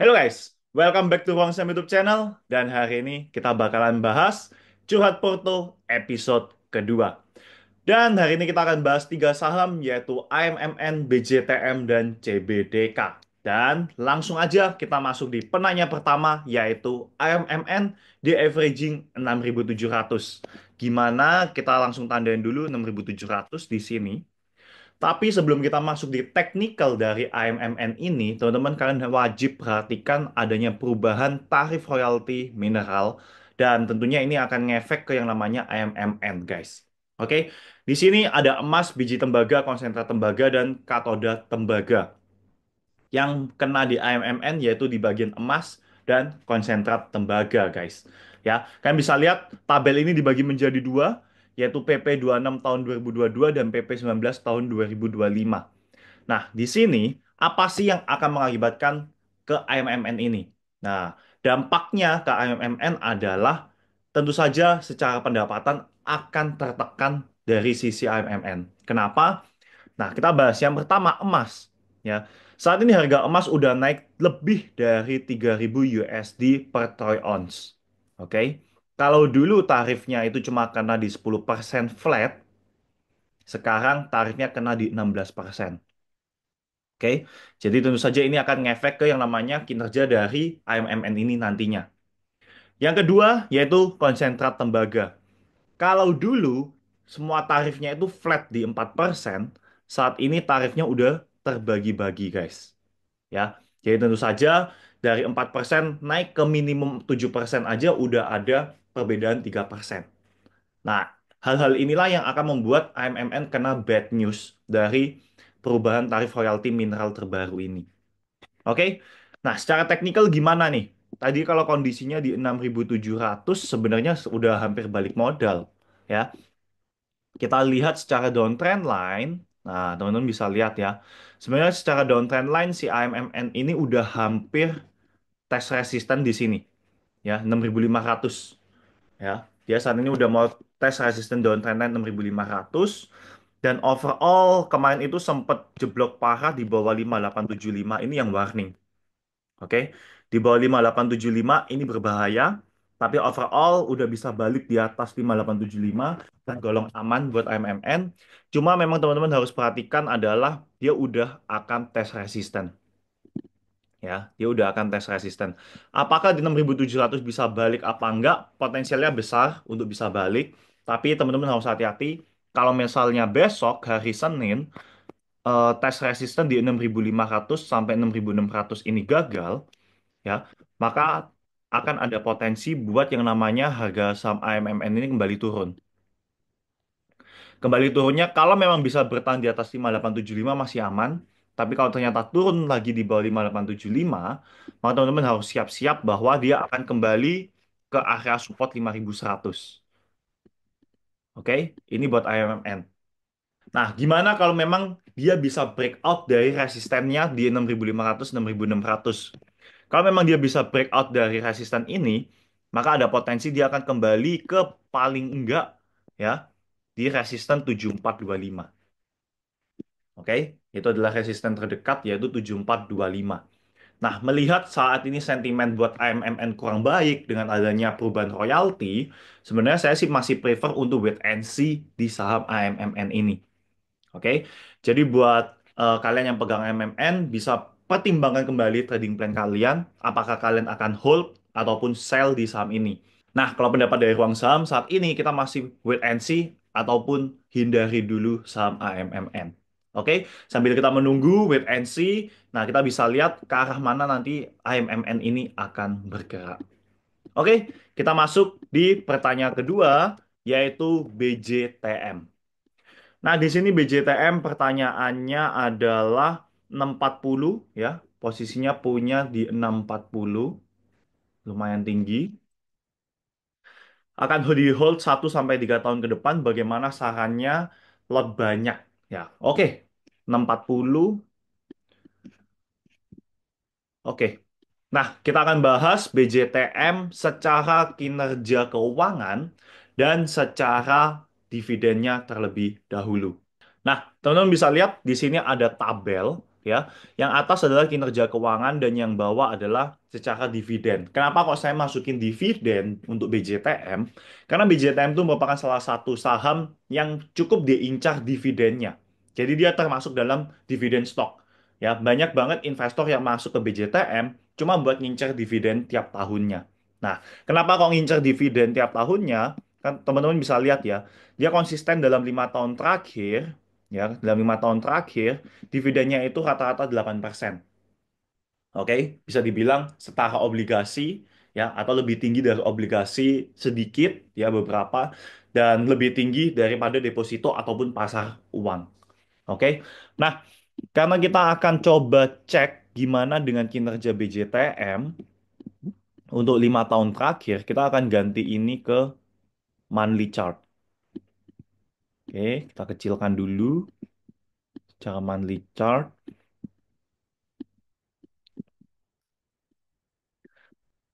Halo guys, welcome back to Ruang Sam YouTube channel. Dan hari ini kita bakalan bahas Curhat Porto episode kedua. Dan hari ini kita akan bahas tiga saham yaitu AMMN, BJTM, dan CBDK. Dan langsung aja kita masuk di penanya pertama yaitu AMMN di averaging 6.700. Gimana kita langsung tandain dulu 6.700 di sini. Tapi sebelum kita masuk di technical dari AMMN ini, teman-teman kalian wajib perhatikan adanya perubahan tarif royalti mineral dan tentunya ini akan ngefek ke yang namanya AMMN, guys. Oke, di sini ada emas, biji tembaga, konsentrat tembaga, dan katoda tembaga yang kena di AMMN yaitu di bagian emas dan konsentrat tembaga, guys. Ya, kalian bisa lihat tabel ini dibagi menjadi dua, yaitu PP 26 tahun 2022 dan PP 19 tahun 2025. Nah, di sini apa sih yang akan mengakibatkan ke AMMN ini? Nah, dampaknya ke AMMN adalah tentu saja secara pendapatan akan tertekan dari sisi AMMN. Kenapa? Nah, kita bahas yang pertama emas. Ya, saat ini harga emas udah naik lebih dari 3.000 USD per troy ounce. Oke. Kalau dulu tarifnya itu cuma kena di 10% flat, sekarang tarifnya kena di 16%. Oke. Jadi tentu saja ini akan ngefek ke yang namanya kinerja dari AMMN ini nantinya. Yang kedua yaitu konsentrat tembaga. Kalau dulu semua tarifnya itu flat di 4%, saat ini tarifnya udah terbagi-bagi, guys. Ya. Jadi tentu saja dari 4% naik ke minimum 7% aja udah ada perbedaan 3%. Nah, hal-hal inilah yang akan membuat AMMN kena bad news dari perubahan tarif royalti mineral terbaru ini. Oke. Nah, secara teknikal gimana nih? Tadi kalau kondisinya di 6.700 sebenarnya sudah hampir balik modal, ya. Kita lihat secara downtrend line. Nah, teman-teman bisa lihat ya. Sebenarnya secara downtrend line si AMMN ini udah hampir tes resisten di sini, ya, 6.500, ya. Dia saat ini udah mau tes resisten downtrend line 6.500 dan overall kemarin itu sempat jeblok parah di bawah 5.875 ini yang warning. Oke, di bawah 5.875 ini berbahaya, tapi overall udah bisa balik di atas 5.875 dan golong aman buat AMMN. Cuma memang teman-teman harus perhatikan adalah dia udah akan tes resisten. Ya, dia udah akan tes resisten. Apakah di 6.700 bisa balik apa enggak? Potensialnya besar untuk bisa balik, tapi teman-teman harus hati-hati. Kalau misalnya besok hari Senin tes resisten di 6.500 sampai 6.600 ini gagal, ya, maka akan ada potensi buat yang namanya harga saham AMMN ini kembali turun. Kembali turunnya kalau memang bisa bertahan di atas 5.875 masih aman, tapi kalau ternyata turun lagi di bawah 5.875, maka teman-teman harus siap-siap bahwa dia akan kembali ke area support 5.100. Oke, ini buat AMMN. Nah, gimana kalau memang dia bisa breakout dari resistennya di 6.500, 6.600? Kalau memang dia bisa breakout dari resisten ini, maka ada potensi dia akan kembali ke paling enggak, ya, di resisten 7425. Oke, itu adalah resisten terdekat yaitu 7425. Nah, melihat saat ini sentimen buat AMMN kurang baik dengan adanya perubahan royalti, sebenarnya saya sih masih prefer untuk wait and see di saham AMMN ini. Oke, jadi buat kalian yang pegang MMN bisa pertimbangkan kembali trading plan kalian, apakah kalian akan hold ataupun sell di saham ini. Nah, kalau pendapat dari Ruang Saham saat ini kita masih wait and see ataupun hindari dulu saham AMMN. Oke, sambil kita menunggu wait and see, nah kita bisa lihat ke arah mana nanti AMMN ini akan bergerak. Oke, kita masuk di pertanyaan kedua yaitu BJTM. Nah, di sini BJTM pertanyaannya adalah 640, ya. Posisinya punya di 640, lumayan tinggi. Akan di hold 1 sampai 3 tahun ke depan bagaimana sarannya lot banyak, ya. Oke. 640. Oke. Nah, kita akan bahas BJTM secara kinerja keuangan dan secara dividennya terlebih dahulu. Nah, teman-teman bisa lihat di sini ada tabel. ya. Yang atas adalah kinerja keuangan dan yang bawah adalah secara dividen. Kenapa kok saya masukin dividen untuk BJTM? Karena BJTM itu merupakan salah satu saham yang cukup diincar dividennya. Jadi dia termasuk dalam dividen stock. Ya, banyak banget investor yang masuk ke BJTM cuma buat ngincar dividen tiap tahunnya. Nah, kenapa kok ngincar dividen tiap tahunnya? Kan teman-teman bisa lihat ya, dia konsisten dalam 5 tahun terakhir, ya, dalam 5 tahun terakhir dividennya itu rata-rata 8%. Oke, bisa dibilang setara obligasi ya atau lebih tinggi dari obligasi sedikit ya beberapa dan lebih tinggi daripada deposito ataupun pasar uang. Oke. Nah, karena kita akan coba cek gimana dengan kinerja BJTM untuk 5 tahun terakhir, kita akan ganti ini ke monthly chart. Oke, kita kecilkan dulu cara monthly chart.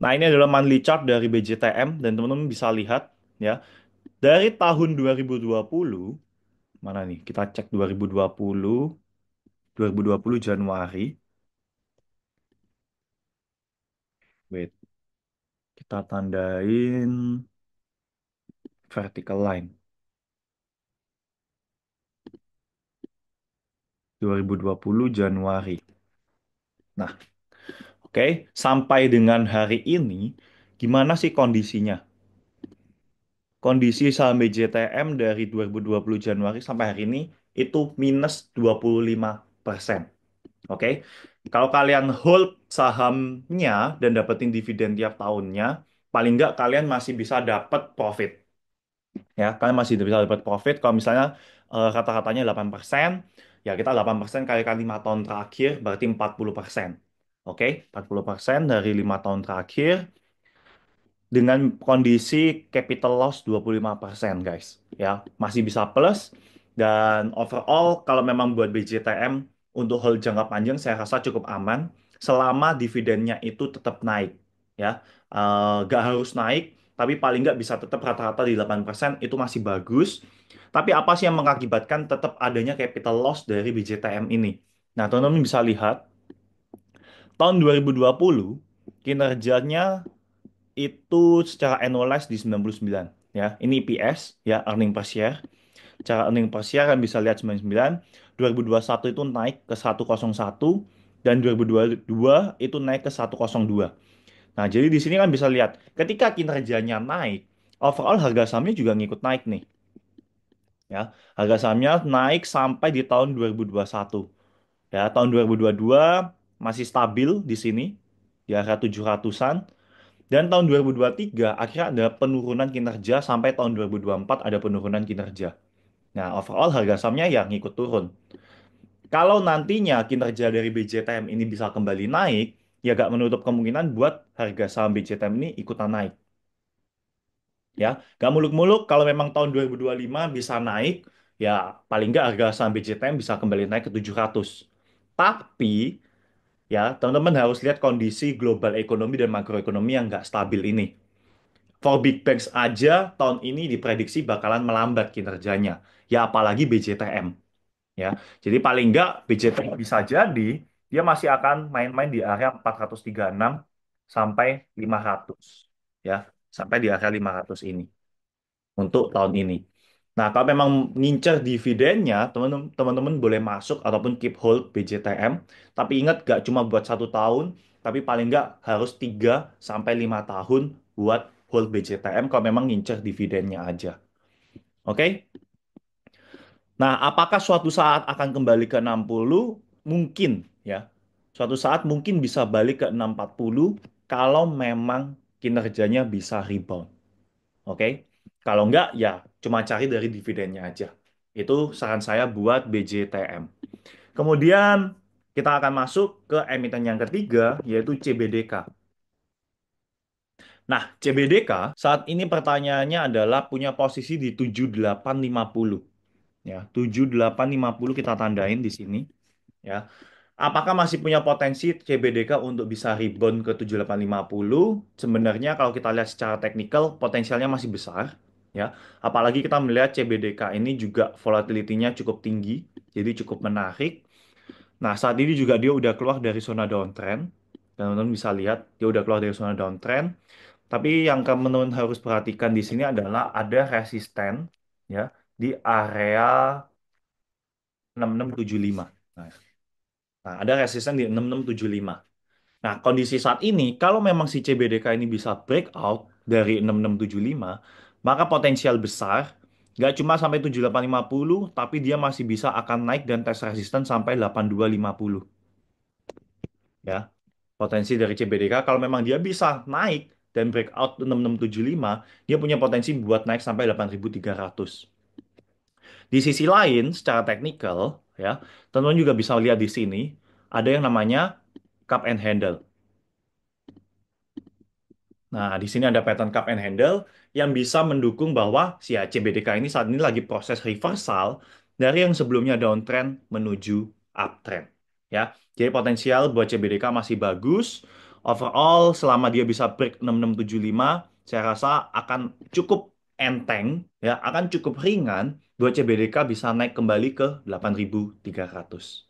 Nah, ini adalah monthly chart dari BJTM dan teman-teman bisa lihat ya. Dari tahun 2020, mana nih? Kita cek 2020 Januari. Wait, kita tandain vertical line. 2020 Januari. Nah, oke, sampai dengan hari ini, gimana sih kondisinya? Kondisi saham BJTM dari 2020 Januari sampai hari ini itu minus 25%. Oke, kalau kalian hold sahamnya dan dapetin dividen tiap tahunnya, paling nggak kalian masih bisa dapat profit. Ya, kalian masih bisa dapat profit. Kalau misalnya kata-katanya 8%, ya kita 8% kali 5 tahun terakhir berarti 40%. Oke, 40% dari 5 tahun terakhir dengan kondisi capital loss 25% guys. Ya, masih bisa plus dan overall kalau memang buat BJTM untuk hold jangka panjang saya rasa cukup aman selama dividennya itu tetap naik ya. Nggak harus naik tapi paling nggak bisa tetap rata-rata di 8% itu masih bagus. Tapi apa sih yang mengakibatkan tetap adanya capital loss dari BJTM ini? Nah, teman-teman bisa lihat tahun 2020 kinerjanya itu secara annualized di 99 ya. Ini EPS ya, earning per share. Cara earning per share kan bisa lihat 99. 2021 itu naik ke 101 dan 2022 itu naik ke 102. Nah, jadi di sini kan bisa lihat ketika kinerjanya naik, overall harga sahamnya juga ngikut naik nih ya. Harga sahamnya naik sampai di tahun 2021. Ya, tahun 2022 masih stabil di sini di area 700-an. Dan tahun 2023 akhirnya ada penurunan kinerja sampai tahun 2024 ada penurunan kinerja. Nah, overall harga sahamnya ya ngikut turun. Kalau nantinya kinerja dari BJTM ini bisa kembali naik, ya gak menutup kemungkinan buat harga saham BJTM ini ikutan naik. Ya, gak muluk-muluk kalau memang tahun 2025 bisa naik, ya paling nggak harga saham BJTM bisa kembali naik ke 700. Tapi ya teman-teman harus lihat kondisi global ekonomi dan makroekonomi yang nggak stabil ini. For big banks aja tahun ini diprediksi bakalan melambat kinerjanya. Ya apalagi BJTM. Ya, jadi paling nggak BJTM bisa jadi dia masih akan main-main di area 436 sampai 500. Ya, sampai di area 500 ini untuk tahun ini. Nah, kalau memang ngincer dividennya, teman-teman boleh masuk ataupun keep hold BJTM. Tapi ingat, gak cuma buat 1 tahun, tapi paling nggak harus 3 sampai 5 tahun buat hold BJTM kalau memang ngincer dividennya aja. Oke? Nah, apakah suatu saat akan kembali ke 60? Mungkin, ya. Suatu saat mungkin bisa balik ke 640 kalau memang kinerjanya bisa rebound. Oke, kalau enggak ya cuma cari dari dividennya aja. Itu saran saya buat BJTM. Kemudian kita akan masuk ke emiten yang ketiga yaitu CBDK. Nah, CBDK saat ini pertanyaannya adalah punya posisi di 7850. Ya, 7850 kita tandain di sini ya. Apakah masih punya potensi CBDK untuk bisa rebound ke 7850? Sebenarnya kalau kita lihat secara teknikal, potensialnya masih besar. Ya, apalagi kita melihat CBDK ini juga volatility-nya cukup tinggi, jadi cukup menarik. Nah, saat ini juga dia udah keluar dari zona downtrend. Dan teman-teman bisa lihat, dia udah keluar dari zona downtrend. Tapi yang teman-teman harus perhatikan di sini adalah ada resisten ya di area 6675. Nah, ada resisten di 6675. Nah, kondisi saat ini, kalau memang si CBDK ini bisa breakout dari 6675, maka potensial besar, nggak cuma sampai 7850, tapi dia masih bisa akan naik dan tes resisten sampai 8250. Ya, potensi dari CBDK, kalau memang dia bisa naik dan breakout 6675, dia punya potensi buat naik sampai 8300. Di sisi lain, secara teknikal, ya, teman-teman juga bisa lihat di sini, ada yang namanya cup and handle. Nah, di sini ada pattern cup and handle yang bisa mendukung bahwa si CBDK ini saat ini lagi proses reversal dari yang sebelumnya downtrend menuju uptrend. Ya, jadi potensial buat CBDK masih bagus. Overall, selama dia bisa break 6675, saya rasa akan cukup enteng, ya, akan cukup ringan buat CBDK bisa naik kembali ke 8300.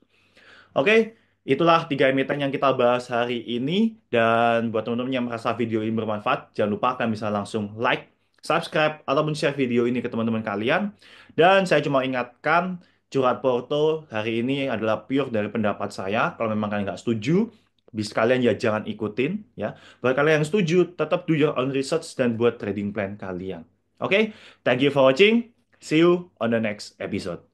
Oke, itulah tiga emiten yang kita bahas hari ini. Dan buat teman-teman yang merasa video ini bermanfaat, jangan lupa kalian bisa langsung like, subscribe, ataupun share video ini ke teman-teman kalian. Dan saya cuma ingatkan, curhat Porto hari ini adalah pure dari pendapat saya. Kalau memang kalian nggak setuju, bisa kalian ya jangan ikutin. Ya, buat kalian yang setuju, tetap do your own research dan buat trading plan kalian. Oke, thank you for watching. See you on the next episode.